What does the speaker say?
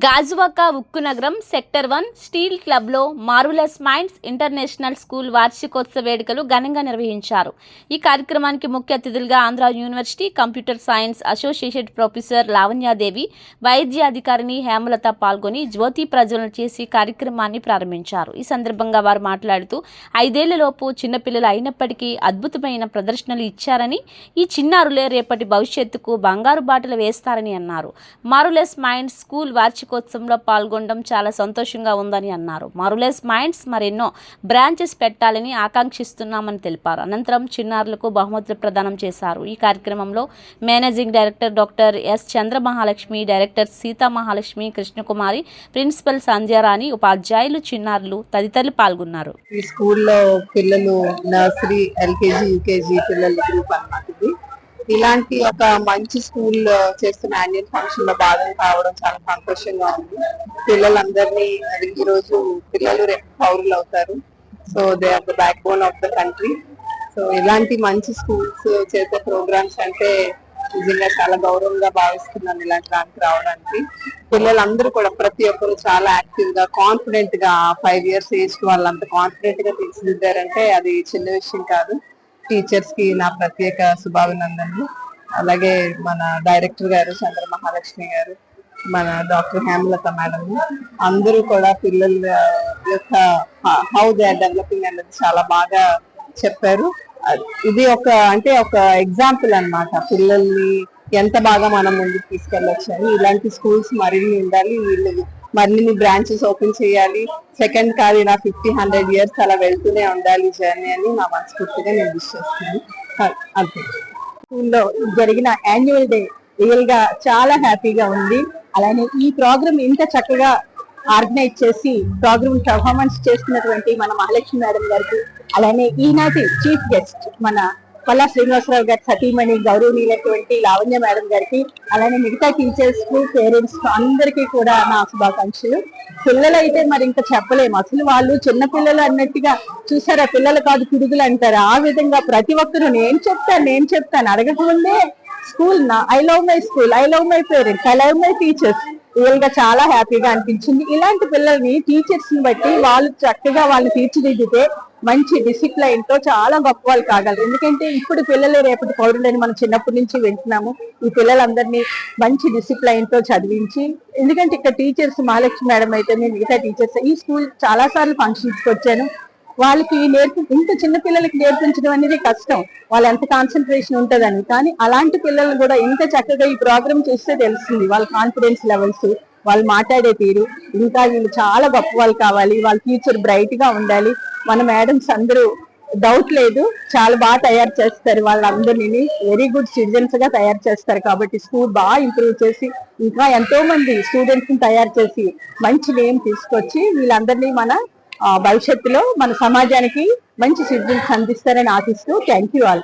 గాజువాక ఉక్కు నగరం sector 1 steel క్లబ్లో మార్వెలస్ మైండ్స్ ఇంటర్నేషనల్ స్కూల్ వార్షికోత్సవ వేడుకలు ఘనంగా నిర్వహించారు. ఈ కార్యక్రమానికి ముఖ్య అతిథులుగా Andhra university computer science associate professor Lavanyadevi, వైద్య అధికారిని హేమలత పాల్గొని జ్యోతి ప్రజ్వలన చేసి కార్యక్రమాన్ని ప్రారంభించారు. ఈ సందర్భంగా వారు మాట్లాడుతూ 5 ఏళ్లలోపు చిన్నపిల్లలు అయినప్పటికీ అద్భుతమైన ప్రదర్శనలు ఇచ్చారని, ఈ చిన్నారులే రేపటి భవిష్యత్తుకు బంగారు బాటలు వేస్తారని అన్నారు. మార్వెలస్ మైండ్స్ స్కూల్ వార్షికోత్సవంలో పాల్గొనడం చాలా సంతోషంగా ఉందని అన్నారు. మార్వెలస్ మైండ్స్ మరెన్నో బ్రాంచెస్ పెట్టాలని ఆకాంక్షిస్తున్నామని తెలిపారు. అనంతరం చిన్నారులకు బహుమతులు ప్రదానం చేశారు. ఈ కార్యక్రమంలో managing director doctor S Chandramahalakshmi, director Seetha Mahalakshmi, Krishnakumari, principal Sandhyarani, ఉపాధ్యాయులు, చిన్నారులు తదితరులు పాల్గొన్నారు. ఈ స్కూల్లో పిల్లలు నర్సరీ, ఎల్కేజీ, యూకేజీ పిల్లల గ్రూప్ అన్నమాట. ఇలాంటి ఒక మంచి స్కూల్ చేస్తున్న యాన్యువల్ ఫంక్షన్ లో భాగం కావడం చాలా సంతోషంగా ఉంది. పిల్లలందరినీ ఈ రోజు పిల్లలు రేపు పౌరులు అవుతారు. So they are the backbone of the country. So ఇలాంటి మంచి స్కూల్స్ చేసే ప్రోగ్రామ్స్ అంటే నిజంగా చాలా గౌరవంగా భావిస్తున్నాను ఇలాంటి దానికి రావడానికి. పిల్లలందరూ కూడా ప్రతి ఒక్కరు చాలా యాక్టివ్ గా, కాన్ఫిడెంట్ గా 5 years ఏజ్ వాళ్ళంత కాన్ఫిడెంట్ గా తీర్చిదిద్దారంటే అది చిన్న విషయం కాదు. టీచర్స్ కి నా ప్రత్యేక శుభాభినందనలు. అలాగే మన డైరెక్టర్ గారు చంద్రమహాలక్ష్మి గారు, మన డాక్టర్ హేమలత మేడం, అందరూ కూడా పిల్లల యొక్క హౌ దే ఆర్ డెవలపింగ్ అనేది చాలా బాగా చెప్పారు. ఇది ఒక ఎగ్జాంపుల్ అన్నమాట, పిల్లల్ని ఎంత బాగా మనం ముందుకు తీసుకెళ్ళొచ్చు అని. ఇలాంటి స్కూల్స్ మరిన్ని ఉండాలి, మరిన్ని బ్రాంచెస్ ఓపెన్ చేయాలి. సెకండ్ కాదు, ఇలా 50-100 years అలా వెళ్తూనే ఉండాలి జర్నీ అని నా మనస్ఫూర్తిగా నేను విష్ చేస్తున్నాను. అంతే. స్కూల్లో జరిగిన యాన్యువల్ డే రియల్ గా చాలా హ్యాపీగా ఉంది. అలానే ఈ ప్రోగ్రామ్ ఇంత చక్కగా ఆర్గనైజ్ చేసి ప్రోగ్రామ్ పర్ఫార్మెన్స్ చేస్తున్నటువంటి మన మహాలక్ష్మి మేడం గారికి, అలానే ఈనాటి చీఫ్ గెస్ట్ మన పల్లా శ్రీనివాసరావు గారి సతీమణి గౌరవనీయులైనటువంటి లావణ్య మేడం గారికి, అలానే మిగతా టీచర్స్ కు, పేరెంట్స్ కు అందరికీ కూడా నా శుభాకాంక్షలు. పిల్లలు అయితే మరి ఇంకా చెప్పలేము, అసలు వాళ్ళు చిన్న పిల్లలు అన్నట్టుగా చూసారా, పిల్లలు కాదు పిడుగులు అంటారు. ఆ విధంగా ప్రతి ఒక్కరు నేను చెప్తాను అడగకముందే school I love my school, I love my parents, I love my teachers. Real గా చాలా హ్యాపీగా అనిపించింది. ఇలాంటి పిల్లల్ని టీచర్స్ ని బట్టి వాళ్ళు చక్కగా వాళ్ళని తీర్చిదిద్దితే మంచి డిసిప్లైన్ తో చాలా గొప్ప వాళ్ళు కాగలరు. ఎందుకంటే ఇప్పుడు పిల్లలే రేపటి పౌరులని మనం చిన్నప్పటి నుంచి వింటున్నాము. ఈ పిల్లలందరినీ మంచి డిసిప్లైన్ తో చదివించి, ఎందుకంటే ఇక్కడ టీచర్స్ మహాలక్ష్మి మేడం అయితే మిగతా టీచర్స్, ఈ స్కూల్ చాలా సార్లు ఫంక్షన్స్ కి వచ్చాను. వాళ్ళకి ఇంత చిన్న పిల్లలకి నేర్పించడం అనేది కష్టం, వాళ్ళు ఎంత కాన్సన్ట్రేషన్ ఉంటుందని. కానీ అలాంటి పిల్లలు కూడా ఇంత చక్కగా ఈ ప్రోగ్రామ్ చూస్తే తెలుస్తుంది వాళ్ళ కాన్ఫిడెన్స్ లెవెల్స్, వాళ్ళు మాట్లాడే తీరు. ఇంకా వీళ్ళు చాలా గొప్ప వాళ్ళు కావాలి, వాళ్ళ ఫ్యూచర్ బ్రైట్ గా ఉండాలి. మన మేడమ్స్ అందరూ డౌట్ లేదు చాలా బాగా తయారు చేస్తారు, వాళ్ళందరినీ వెరీ గుడ్ సిటిజన్స్ గా తయారు చేస్తారు. కాబట్టి స్కూల్ బాగా ఇంప్రూవ్ చేసి ఇంకా ఎంతో మంది స్టూడెంట్స్ ని తయారు చేసి మంచి నేమ్ తీసుకొచ్చి వీళ్ళందరినీ మన భవిష్యత్తులో మన సమాజానికి మంచి సిటిజన్స్ అందిస్తారని ఆశిస్తూ థ్యాంక్ యూ ఆల్.